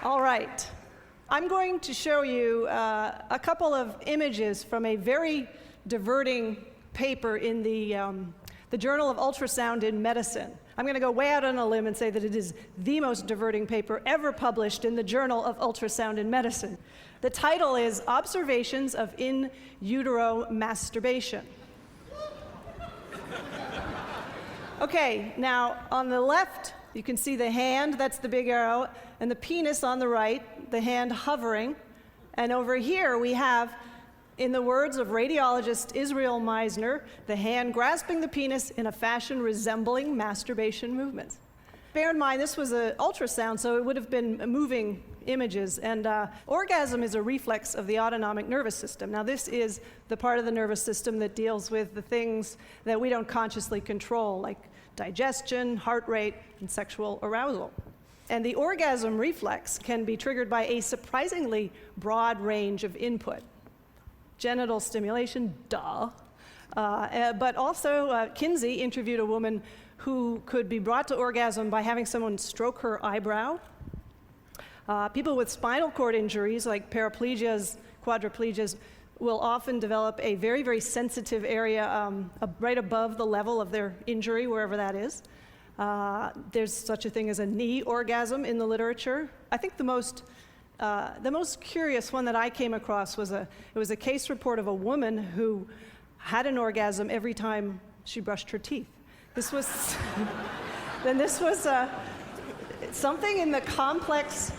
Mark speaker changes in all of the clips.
Speaker 1: All right. I'm going to show you a couple of images from a very diverting paper in the Journal of Ultrasound in Medicine. I'm going to go way out on a limb and say that it is the most diverting paper ever published in the Journal of Ultrasound in Medicine. The title is Observations of In Utero Masturbation. Okay, now on the left, you can see the hand, that's the big arrow, and the penis on the right, the hand hovering. And over here we have, in the words of radiologist Israel Meisner, the hand grasping the penis in a fashion resembling masturbation movements. Bear in mind, this was an ultrasound, so it would have been moving images. And orgasm is a reflex of the autonomic nervous system. Now, this is the part of the nervous system that deals with the things that we don't consciously control, like digestion, heart rate, and sexual arousal. And the orgasm reflex can be triggered by a surprisingly broad range of input. Genital stimulation, duh. But also, Kinsey interviewed a woman who could be brought to orgasm by having someone stroke her eyebrow. People with spinal cord injuries, like paraplegias, quadriplegias, will often develop a very, very sensitive area right above the level of their injury, wherever that is. There's such a thing as a knee orgasm in the literature. I think the most curious one that I came across was it was a case report of a woman who had an orgasm every time she brushed her teeth. This was something in the complex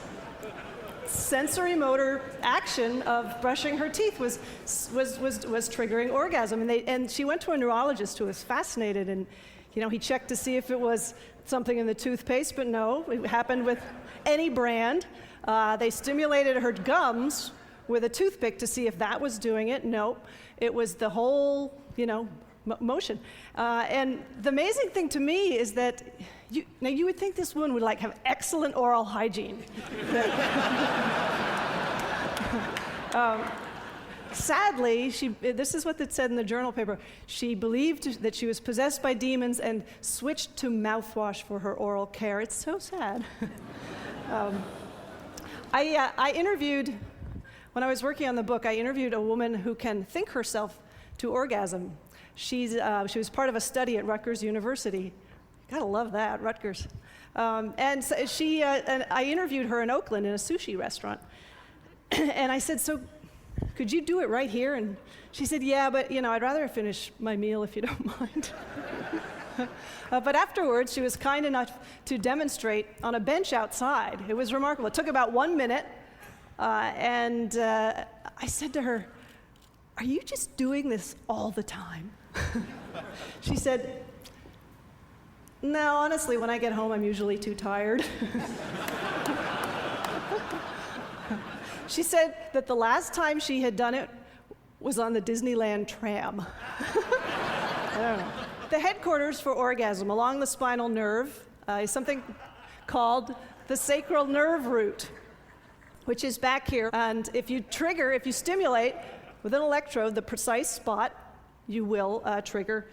Speaker 1: sensory motor action of brushing her teeth was triggering orgasm, and she went to a neurologist who was fascinated, and he checked to see if it was something in the toothpaste, but no, it happened with any brand. They stimulated her gums with a toothpick to see if that was doing it. Nope, it was the whole motion. And the amazing thing to me is that you would think this woman would have excellent oral hygiene. Sadly, this is what it said in the journal paper. She believed that she was possessed by demons and switched to mouthwash for her oral care. It's so sad. I interviewed, when I was working on the book, I interviewed a woman who can think herself to orgasm. She was part of a study at Rutgers University. Gotta love that, Rutgers. And I interviewed her in Oakland in a sushi restaurant. And I said, so could you do it right here? And she said, yeah, but I'd rather finish my meal if you don't mind. But afterwards, she was kind enough to demonstrate on a bench outside. It was remarkable. It took about 1 minute. And I said to her, are you just doing this all the time? She said, no, honestly, when I get home, I'm usually too tired. She said that the last time she had done it was on the Disneyland tram. I don't know. The headquarters for orgasm along the spinal nerve is something called the sacral nerve root, which is back here. And if you stimulate with an electrode the precise spot, you will trigger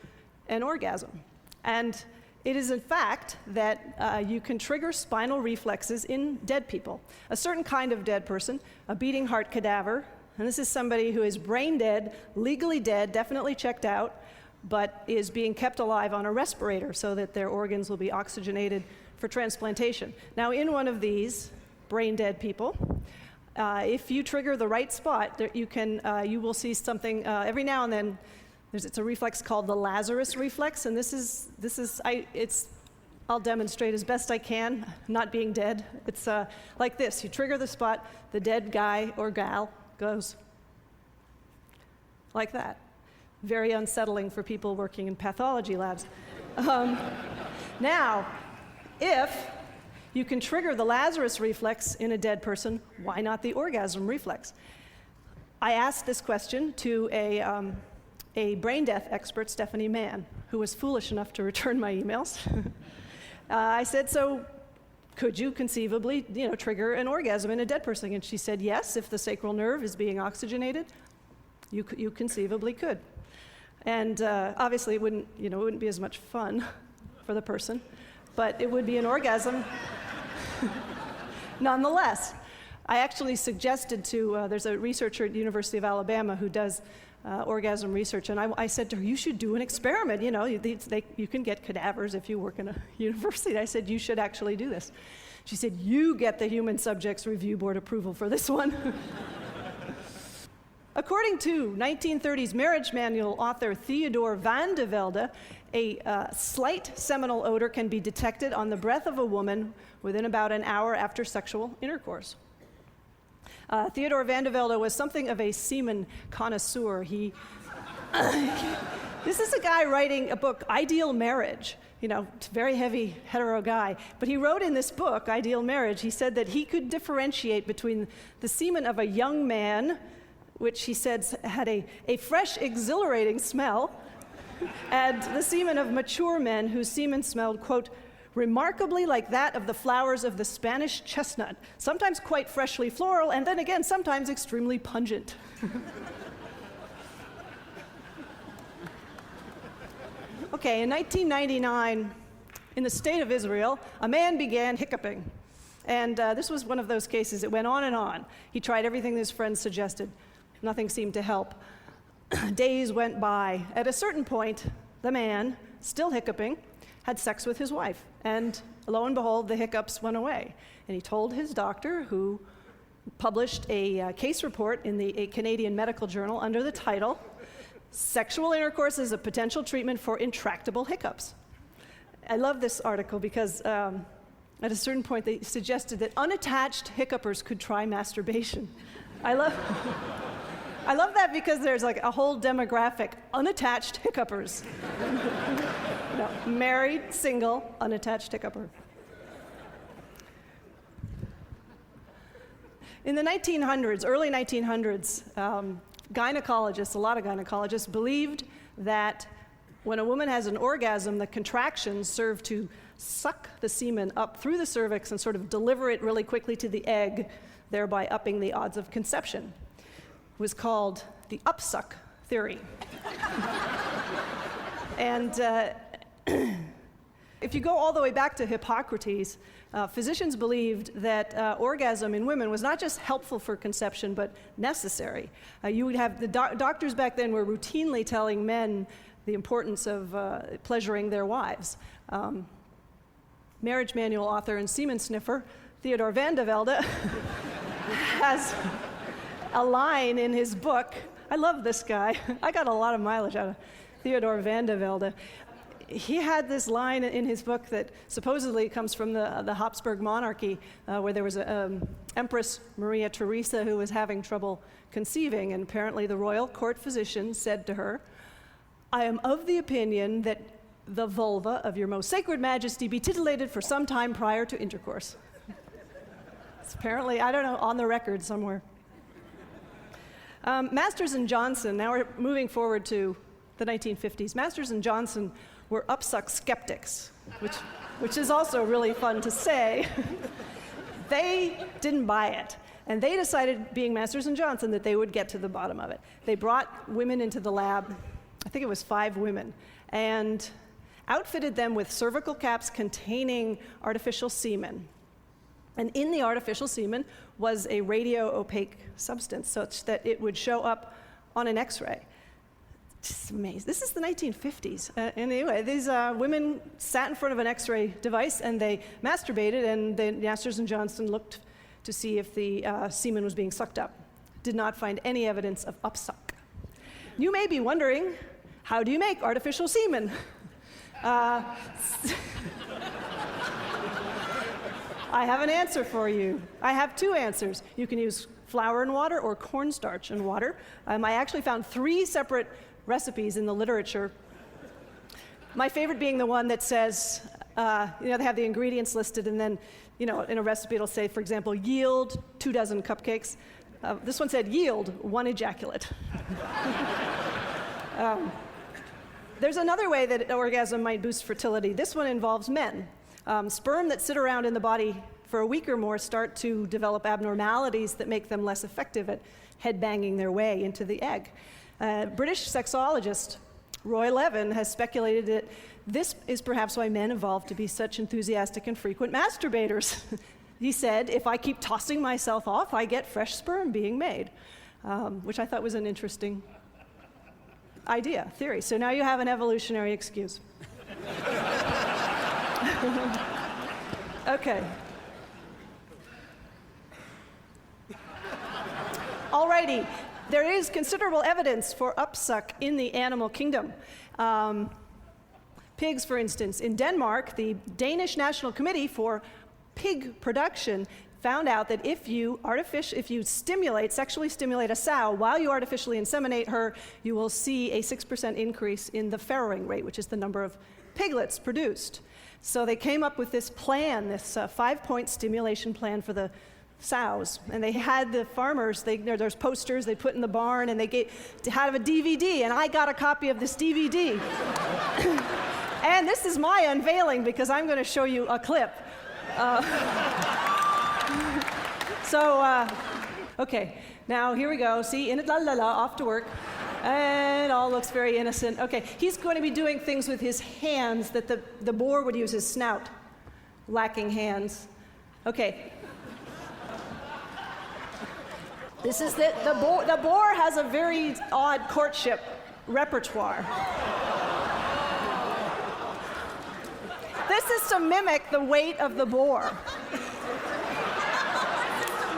Speaker 1: an orgasm. And it is in fact that you can trigger spinal reflexes in dead people. A certain kind of dead person, a beating heart cadaver, and this is somebody who is brain dead, legally dead, definitely checked out, but is being kept alive on a respirator so that their organs will be oxygenated for transplantation. Now, in one of these brain dead people, if you trigger the right spot, you will see something every now and then. It's a reflex called the Lazarus reflex, and I'll demonstrate as best I can, not being dead. It's like this. You trigger the spot, the dead guy or gal goes like that. Very unsettling for people working in pathology labs. Now, if you can trigger the Lazarus reflex in a dead person, why not the orgasm reflex? I asked this question to a brain death expert, Stephanie Mann, who was foolish enough to return my emails. I said, so could you conceivably trigger an orgasm in a dead person? And she said, yes, if the sacral nerve is being oxygenated, you conceivably could. And obviously it wouldn't be as much fun for the person, but it would be an orgasm nonetheless. I actually suggested to, there's a researcher at the University of Alabama who does orgasm research, and I said to her, you should do an experiment. You know, you can get cadavers if you work in a university. I said, you should actually do this. She said, you get the Human Subjects Review Board approval for this one. According to 1930s marriage manual author Theodore van de Velde, a slight seminal odor can be detected on the breath of a woman within about an hour after sexual intercourse. Theodore van de Velde was something of a semen connoisseur. This is a guy writing a book, Ideal Marriage. You know, very heavy hetero guy. But he wrote in this book, Ideal Marriage, he said that he could differentiate between the semen of a young man, which he said had a fresh, exhilarating smell, and the semen of mature men whose semen smelled, quote, remarkably like that of the flowers of the Spanish chestnut, sometimes quite freshly floral, and then again, sometimes extremely pungent. Okay, in 1999, in the state of Israel, a man began hiccuping. And this was one of those cases. It went on and on. He tried everything his friends suggested. Nothing seemed to help. Days went by. At a certain point, the man, still hiccuping, had sex with his wife. And lo and behold, the hiccups went away. And he told his doctor, who published a case report in a Canadian medical journal under the title, Sexual Intercourse is a Potential Treatment for Intractable Hiccups. I love this article because at a certain point they suggested that unattached hiccupers could try masturbation. I love that because there's like a whole demographic, unattached hiccupers. No, married, single, unattached hiccuper. In the 1900s, early 1900s, gynecologists, a lot of gynecologists, believed that when a woman has an orgasm, the contractions serve to suck the semen up through the cervix and sort of deliver it really quickly to the egg, thereby upping the odds of conception. It was called the upsuck theory. And if you go all the way back to Hippocrates, physicians believed that orgasm in women was not just helpful for conception, but necessary. You would have the doctors back then were routinely telling men the importance of pleasuring their wives. Marriage manual author and semen sniffer Theodore van de Velde has a line in his book. I love this guy. I got a lot of mileage out of Theodore van de Velde. He had this line in his book that supposedly comes from the Habsburg monarchy, where there was an Empress Maria Theresa who was having trouble conceiving, and apparently the royal court physician said to her, I am of the opinion that the vulva of your most sacred majesty be titillated for some time prior to intercourse. It's apparently, I don't know, on the record somewhere. Masters and Johnson, now we're moving forward to the 1950s. Masters and Johnson were upsuck skeptics, which is also really fun to say. They didn't buy it. And they decided, being Masters and Johnson, that they would get to the bottom of it. They brought women into the lab, I think it was 5 women, and outfitted them with cervical caps containing artificial semen. And in the artificial semen was a radio-opaque substance such that it would show up on an X-ray. Just amazing. This is the 1950s. Anyway, these women sat in front of an X-ray device and they masturbated, and the Masters and Johnson looked to see if the semen was being sucked up. Did not find any evidence of upsuck. You may be wondering, how do you make artificial semen? I have an answer for you. I have 2 answers. You can use flour and water or cornstarch and water. I actually found 3 separate recipes in the literature. My favorite being the one that says, they have the ingredients listed, and then, in a recipe it'll say, for example, yield 2 dozen cupcakes. This one said, yield 1 ejaculate. There's another way that orgasm might boost fertility. This one involves men. Sperm that sit around in the body for a week or more start to develop abnormalities that make them less effective at head-banging their way into the egg. British sexologist Roy Levin has speculated that this is perhaps why men evolved to be such enthusiastic and frequent masturbators. he said, if I keep tossing myself off, I get fresh sperm being made, which I thought was an interesting theory. So now you have an evolutionary excuse. Okay. Alrighty, there is considerable evidence for upsuck in the animal kingdom. Pigs, for instance. In Denmark, the Danish National Committee for Pig Production found out that if you sexually stimulate a sow while you artificially inseminate her, you will see a 6% increase in the farrowing rate, which is the number of piglets produced. So they came up with this plan, this 5-point stimulation plan for the sows, and they had the farmers, there's posters they put in the barn, and they had a DVD, and I got a copy of this DVD. And this is my unveiling, because I'm going to show you a clip. Okay, now here we go. See, in it, la la la, off to work. And it all looks very innocent. Okay, he's going to be doing things with his hands that the boar would use his snout. Lacking hands. Okay. This is the boar has a very odd courtship repertoire. This is to mimic the weight of the boar.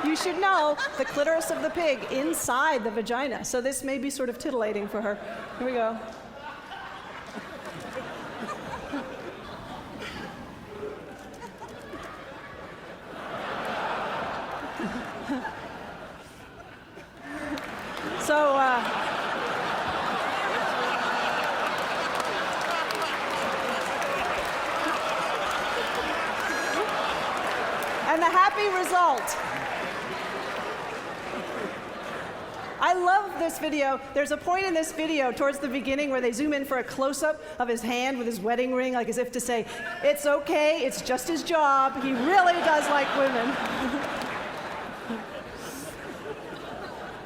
Speaker 1: You should know the clitoris of the pig inside the vagina, so this may be sort of titillating for her. Here we go. And the happy result. I love this video. There's a point in this video towards the beginning where they zoom in for a close-up of his hand with his wedding ring, like as if to say, it's okay, it's just his job. He really does like women.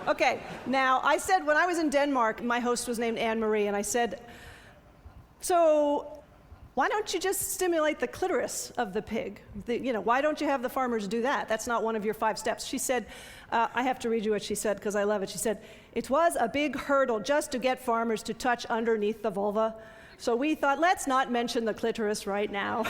Speaker 1: Okay, now I said when I was in Denmark, my host was named Anne-Marie, and I said, so why don't you just stimulate the clitoris of the pig? Why don't you have the farmers do that? That's not one of your 5 steps. She said, I have to read you what she said because I love it. She said, it was a big hurdle just to get farmers to touch underneath the vulva. So we thought, let's not mention the clitoris right now.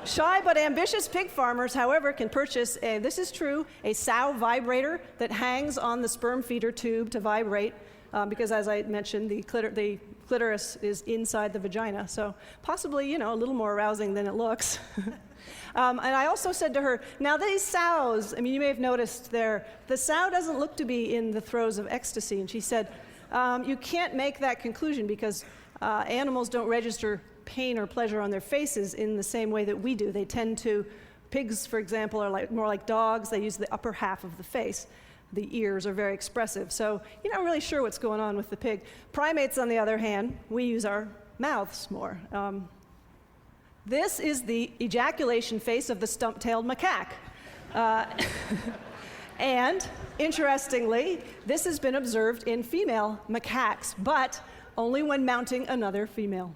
Speaker 1: Shy but ambitious pig farmers, however, can purchase, this is true, a sow vibrator that hangs on the sperm feeder tube to vibrate. Because as I mentioned, the clitoris is inside the vagina, so possibly, a little more arousing than it looks. And I also said to her, now these sows, you may have noticed the sow doesn't look to be in the throes of ecstasy, and she said, you can't make that conclusion because animals don't register pain or pleasure on their faces in the same way that we do. They tend to, pigs, for example, are more like dogs. They use the upper half of the face. The ears are very expressive, so you're not really sure what's going on with the pig. Primates, on the other hand, we use our mouths more. This is the ejaculation face of the stump-tailed macaque. And, interestingly, this has been observed in female macaques, but only when mounting another female.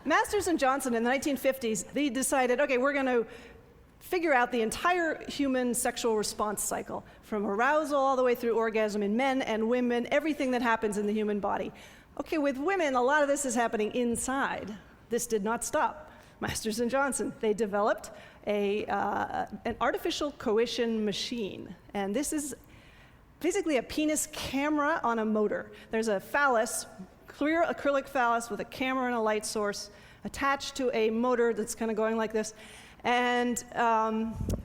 Speaker 1: Masters and Johnson in the 1950s, they decided, okay, we're going to figure out the entire human sexual response cycle, from arousal all the way through orgasm in men and women, everything that happens in the human body. Okay, with women, a lot of this is happening inside. This did not stop. Masters and Johnson, they developed an artificial coition machine, and this is basically a penis camera on a motor. There's a phallus, clear acrylic phallus with a camera and a light source attached to a motor that's kind of going like this. And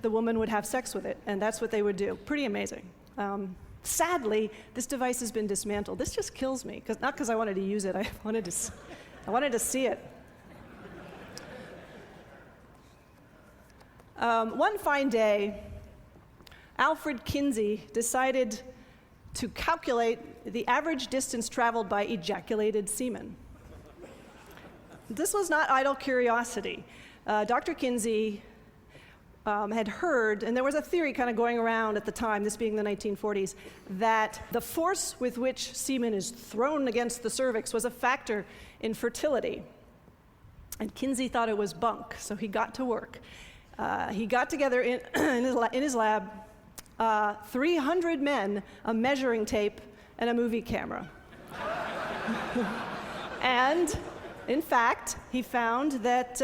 Speaker 1: the woman would have sex with it, and that's what they would do. Pretty amazing. Sadly, this device has been dismantled. This just kills me, not because I wanted to use it. I wanted to see it. One fine day, Alfred Kinsey decided to calculate the average distance traveled by ejaculated semen. This was not idle curiosity. Dr. Kinsey had heard, and there was a theory kind of going around at the time, this being the 1940s, that the force with which semen is thrown against the cervix was a factor in fertility. And Kinsey thought it was bunk, so he got to work. He got together in his lab 300 men, a measuring tape, and a movie camera. And in fact, he found that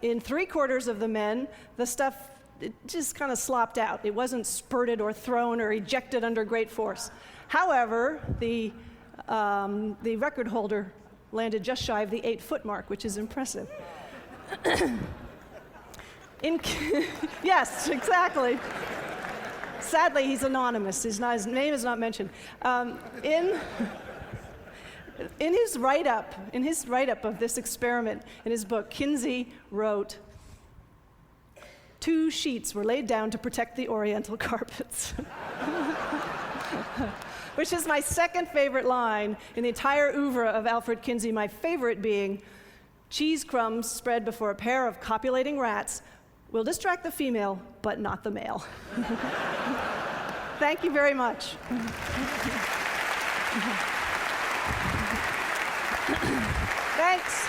Speaker 1: in 3/4 of the men, the stuff it just kind of slopped out. It wasn't spurted or thrown or ejected under great force. However, the record holder landed just shy of the 8-foot mark, which is impressive. Yes, exactly. Sadly, he's anonymous. His name is not mentioned. In his write-up of this experiment, in his book, Kinsey wrote, "2 sheets were laid down to protect the oriental carpets." Which is my second favorite line in the entire oeuvre of Alfred Kinsey, my favorite being, "Cheese crumbs spread before a pair of copulating rats will distract the female, but not the male." Thank you very much. Thanks.